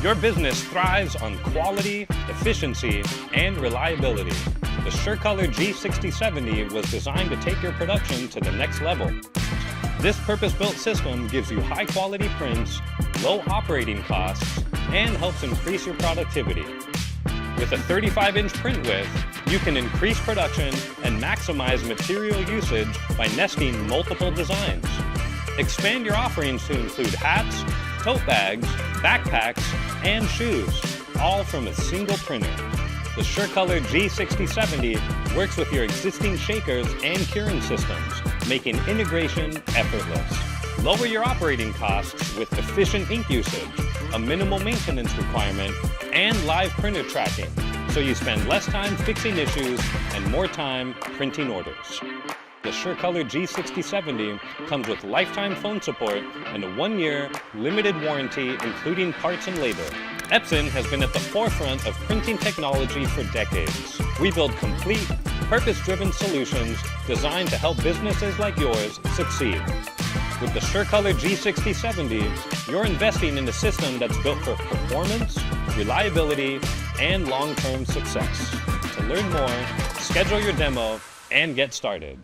Your business thrives on quality, efficiency, and reliability. The SureColor G6070 was designed to take your production to the next level. This purpose-built system gives you high-quality prints, low operating costs, and helps increase your productivity. With a 35-inch print width, you can increase production and maximize material usage by nesting multiple designs. Expand your offerings to include hats, tote bags, backpacks, and shoes, all from a single printer. The SureColor G6070 works with your existing shakers and curing systems, making integration effortless. Lower your operating costs with efficient ink usage, a minimal maintenance requirement, and live printer tracking, so you spend less time fixing issues and more time printing orders. The SureColor G6070 comes with lifetime phone support and a 1-year limited warranty, including parts and labor. Epson has been at the forefront of printing technology for decades. We build complete, purpose-driven solutions designed to help businesses like yours succeed. With the SureColor G6070, you're investing in a system that's built for performance, reliability, and long-term success. To learn more, schedule your demo, and get started.